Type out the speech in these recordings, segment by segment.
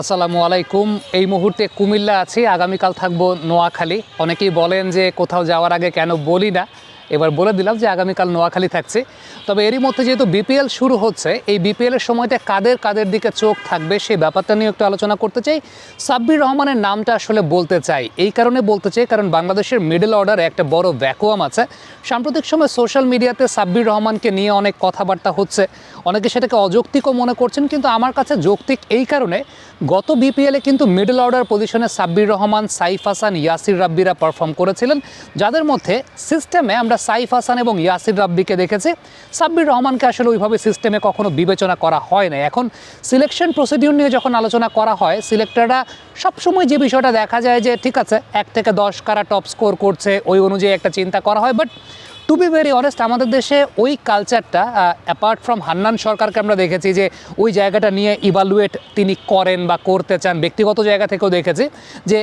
আসসালামু আলাইকুম। এই মুহূর্তে কুমিল্লা আছি, আগামীকাল থাকবো নোয়াখালী। অনেকেই বলেন যে কোথাও যাওয়ার আগে কেন বলি না, এবার বলে দিলাম যে আগামীকাল নোয়াখালী থাকছে। তবে এরই মধ্যে যেহেতু বিপিএল শুরু হচ্ছে, এই বিপিএলের সময়টা কাদের কাদের দিকে চোখ থাকবে সেই ব্যাপারটা নিয়ে একটু আলোচনা করতে চাই। সাব্বির রহমানের নামটা আসলে বলতে চাই, এই কারণে বলতে চাই কারণ বাংলাদেশের মিডল অর্ডারে একটা বড় ভ্যাকুয়াম আছে। সাম্প্রতিক সময় সোশ্যাল মিডিয়াতে সাব্বির রহমানকে নিয়ে অনেক কথাবার্তা হচ্ছে, অনেকে সেটাকে অযৌক্তিকও মনে করছেন, কিন্তু আমার কাছে যৌক্তিক এই কারণে গত বিপিএলে কিন্তু মিডল অর্ডার পজিশনে সাব্বির রহমান, সাইফ হাসান, ইয়াসির রাব্বিরা পারফর্ম করেছিলেন, যাদের মধ্যে সিস্টেমে আমরা সাইফ হাসান এবং ইয়াসির রাব্বিকে দেখেছি। সাব্বির রহমানকে আসলে ওইভাবে সিস্টেমে কখনো বিবেচনা করা হয় না। এখন সিলেকশন প্রসিডিউর নিয়ে যখন আলোচনা করা হয়, সিলেক্টররা সবসময় যে বিষয়টা দেখা যায় যে ঠিক আছে 1 থেকে 10 কারা টপ স্কোর করছে ওই অনুযায়ী একটা চিন্তা করা হয়। But to be very honest, আমাদের দেশে ওই কালচারটা অ্যাপার্ট ফ্রম হান্নান সরকারকে আমরা দেখেছি যে ওই জায়গাটা নিয়ে ইভালুয়েট তিনি করেন বা করতে চান। ব্যক্তিগত জায়গা থেকেও দেখেছি যে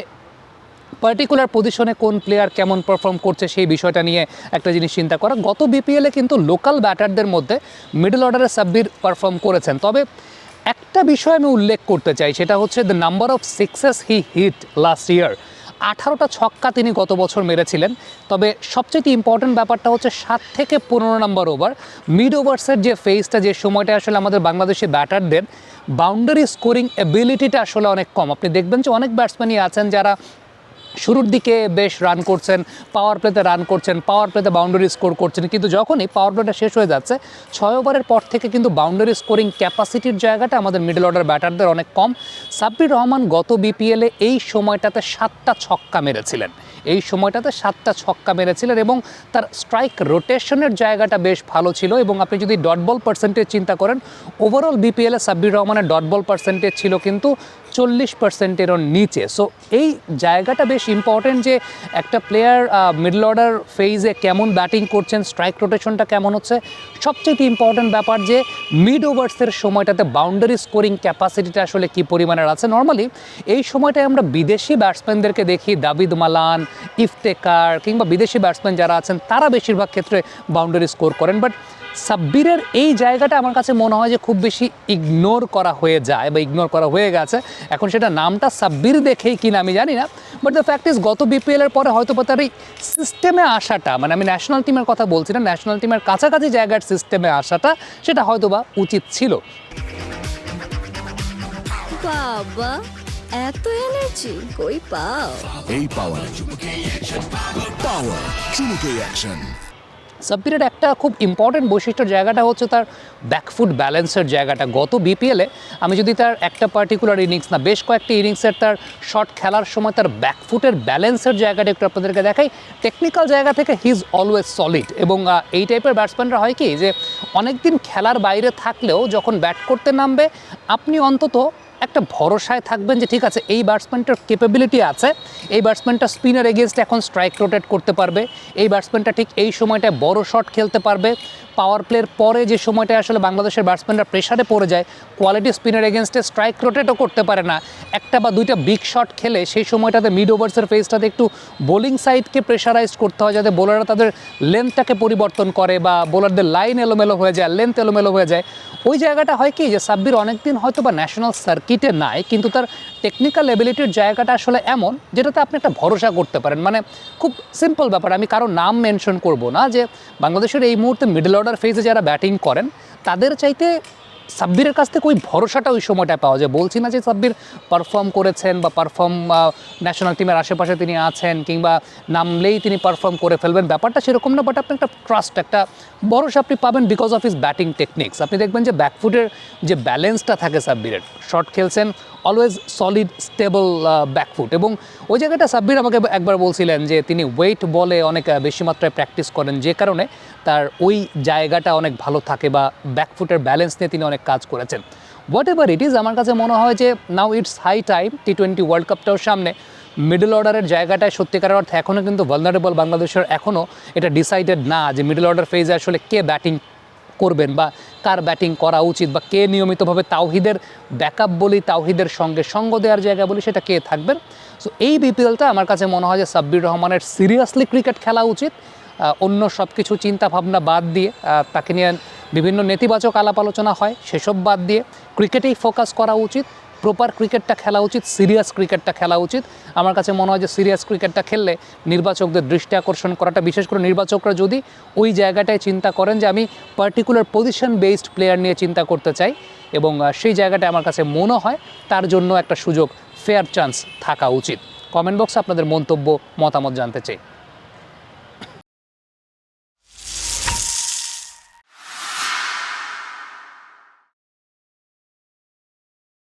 পার্টিকুলার পজিশনে কোন প্লেয়ার কেমন পারফর্ম করছে সেই বিষয়টা নিয়ে একটা জিনিস চিন্তা করা। গত বিপিএলে কিন্তু লোকাল ব্যাটারদের মধ্যে মিডল অর্ডারে সাব্বির পারফর্ম করেছেন। তবে একটা বিষয় আমি উল্লেখ করতে চাই, সেটা হচ্ছে the number of sixes he hit last year. 18টা ছক্কা তিনি গত বছর মেরেছিলেন। তবে সবচেয়ে ইম্পর্টেন্ট ব্যাপারটা হচ্ছে 7 থেকে 15 নম্বর ওভার মিড ওভার্সের যে ফেজটা, যে সময়টা আসলে আমাদের বাংলাদেশি ব্যাটারদের বাউন্ডারি স্কোরিং অ্যাবিলিটিটা আসলে অনেক কম। আপনি দেখবেন যে অনেক ব্যাটসম্যানই আছেন যারা শুরুর দিকে বেশ রান করছেন, পাওয়ার প্লেতে রান করছেন, পাওয়ার প্লেতে বাউন্ডারি স্কোর করছেন, কিন্তু যখনই পাওয়ার প্লেটা শেষ হয়ে যাচ্ছে 6 ওভারের পর থেকে কিন্তু বাউন্ডারি স্কোরিং ক্যাপাসিটির জায়গাটা আমাদের মিডল অর্ডার ব্যাটারদের অনেক কম। সাব্বির রহমান গত বিপিএলে এই সময়টাতে 7টা ছক্কা মেরেছিলেন, এই সময়টাতে 7টা ছক্কা মেরেছিলেন এবং তার স্ট্রাইক রোটেশনের জায়গাটা বেশ ভালো ছিল। এবং আপনি যদি ডট বল পার্সেন্টেজ চিন্তা করেন, ওভারঅল বিপিএলে সাব্বির রহমানের ডট বল পার্সেন্টেজ ছিল কিন্তু 40%-এরও নিচে। সো এই জায়গাটা বেশ ইম্পর্টেন্ট যে একটা প্লেয়ার মিডল অর্ডার ফেজে কেমন ব্যাটিং করছেন, স্ট্রাইক রোটেশনটা কেমন হচ্ছে। সবচেয়ে ইম্পর্টেন্ট ব্যাপার যে মিড ওভার্সের সময়টাতে বাউন্ডারি স্কোরিং ক্যাপাসিটিটা আসলে কী পরিমাণের আছে। নর্মালি এই সময়টায় আমরা বিদেশি ব্যাটসম্যানদেরকে দেখি, দাবিদ মালান, ইফতেকার কিংবা বিদেশি ব্যাটসম্যান যারা আছেন তারা বেশিরভাগ ক্ষেত্রে বাউন্ডারি স্কোর করেন। বাট সাব্বিরের এই জায়গাটা আমার কাছে মনে হয় যে খুব বেশি ইগনোর করা হয়ে যায় বা ইগনোর করা হয়ে গেছে। এখন সেটা নামটা সাব্বির দেখেই কিনা আমি জানি না, বাট দ্য ফ্যাক্ট ইজ গত বিপিএলের পরে হয়তো বা তার এই সিস্টেমে আসাটা, মানে আমি ন্যাশনাল টিমের কথা বলছি না, ন্যাশনাল টিমের কাছাকাছি জায়গার সিস্টেমে আসাটা সেটা হয়তো বা উচিত ছিল। বাবা, এত এনার্জি কই পাও? এই পাওয়ার চুমুকে অ্যাকশন। সাব্বিরের একটা খুব ইম্পর্টেন্ট বৈশিষ্ট্যের জায়গাটা হচ্ছে তার ব্যাকফুট ব্যালেন্সের জায়গাটা। গত বিপিএলে আমি যদি তার একটা পার্টিকুলার ইনিংস না, বেশ কয়েকটি ইনিংসের তার শট খেলার সময় তার ব্যাকফুটের ব্যালেন্সের জায়গাটা একটু আপনাদেরকে দেখাই। টেকনিক্যাল জায়গা থেকে হি ইজ অলওয়েজ সলিড। এবং এই টাইপের ব্যাটসম্যানরা হয় কি যে অনেক দিন খেলার বাইরে থাকলেও যখন ব্যাট করতে নামবে আপনি অন্তত একটা ভরসায় থাকবেন যে ঠিক আছে এই ব্যাটসম্যানটার ক্যাপাবিলিটি আছে, এই ব্যাটসম্যানটা স্পিনার এগেনস্টে এখন স্ট্রাইক রোটেট করতে পারবে, এই ব্যাটসম্যানটা ঠিক এই সময়টায় বড় শট খেলতে পারবে। পাওয়ার প্লের পরে যে সময়টায় আসলে বাংলাদেশের ব্যাটসম্যানরা প্রেশারে পড়ে যায়, কোয়ালিটি স্পিনার এগেনস্টে স্ট্রাইক রোটেটও করতে পারে না, একটা বা দুইটা বিগ শট খেলে সেই সময়টাতে মিড ওভার্সের ফেজটাতে একটু বোলিং সাইডকে প্রেশারাইজড করতে হয় যাতে বোলাররা তাদের লেন্থটাকে পরিবর্তন করে বা বোলারদের লাইন এলোমেলো হয়ে যায়, লেন্থ এলোমেলো হয়ে যায়। ওই জায়গাটা হয় কি যে সাব্বির অনেকদিন হয়তো বা ন্যাশনাল সার্কিটে নাই, কিন্তু তার টেকনিক্যাল এবিলিটির জায়গাটা আসলে এমন যেটাতে আপনি একটা ভরসা করতে পারেন। মানে খুব সিম্পল ব্যাপার, আমি কারো নাম মেনশন করব না, যে বাংলাদেশের এই মুহূর্তে মিডল অর্ডার ফেজে যারা ব্যাটিং করেন তাদের চাইতে সাব্বিরের কাছ থেকে ওই ভরসাটা ওই সময়টায় পাওয়া যায়। বলছি না যে সাব্বির পারফর্ম করেছেন বা ন্যাশনাল টিমের আশেপাশে তিনি আছেন কিংবা নামলেই তিনি পারফর্ম করে ফেলবেন, ব্যাপারটা সেরকম না, বাট আপনি একটা ট্রাস্ট, একটা ভরসা আপনি পাবেন because of his batting techniques. আপনি দেখবেন যে ব্যাকফুটের যে ব্যালেন্সটা থাকে সাব্বিরের, শট খেলছেন অলওয়েজ সলিড স্টেবল ব্যাকফুট। এবং ওই জায়গাটা সাব্বির আমাকে একবার বলছিলেন যে তিনি ওয়েট বলে অনেক বেশি মাত্রায় প্র্যাকটিস করেন, যে কারণে তার ওই জায়গাটা অনেক ভালো থাকে বা ব্যাকফুটের ব্যালেন্স নিয়ে তিনি অনেক কাজ করেছেন। হোয়াট এভার ইট ইজ, আমার কাছে মনে হয় যে নাও ইটস হাই টাইম, টি20 ওয়ার্ল্ড কাপটাও সামনে, মিডল অর্ডারের জায়গাটায় সত্যিকারের অর্থে এখনও কিন্তু ভালনারেবল বাংলাদেশের, এখনও এটা ডিসাইডেড না যে মিডল অর্ডার ফেজে আসলে কে ব্যাটিং করবেন বা কার ব্যাটিং করা উচিত বা কে নিয়মিতভাবে তাওহিদের ব্যাকআপ বলি, তাওহিদের সঙ্গে সঙ্গ দেওয়ার জায়গা বলি, সেটা কে থাকবেন। সো এই বিপিএলটা আমার কাছে মনে হয় যে সাব্বির রহমানের সিরিয়াসলি ক্রিকেট খেলা উচিত, অন্য সব কিছু চিন্তাভাবনা বাদ দিয়ে, তাকে নিয়ে বিভিন্ন নেতিবাচক আলাপ আলোচনা হয় সেসব বাদ দিয়ে ক্রিকেটেই ফোকাস করা উচিত। প্রপার ক্রিকেটটা খেলা উচিত, সিরিয়াস ক্রিকেটটা খেলা উচিত। আমার কাছে মনে হয় যে সিরিয়াস ক্রিকেটটা খেললে নির্বাচকদের দৃষ্টি আকর্ষণ করাটা, বিশেষ করে নির্বাচকরা যদি ওই জায়গাটায় চিন্তা করেন যে আমি পার্টিকুলার পজিশন বেসড প্লেয়ার নিয়ে চিন্তা করতে চাই, এবং সেই জায়গাটায় আমার কাছে মনে হয় তার জন্য একটা সুযোগ, ফেয়ার চান্স থাকা উচিত। কমেন্ট বক্সে আপনাদের মন্তব্য, মতামত জানতে চাই।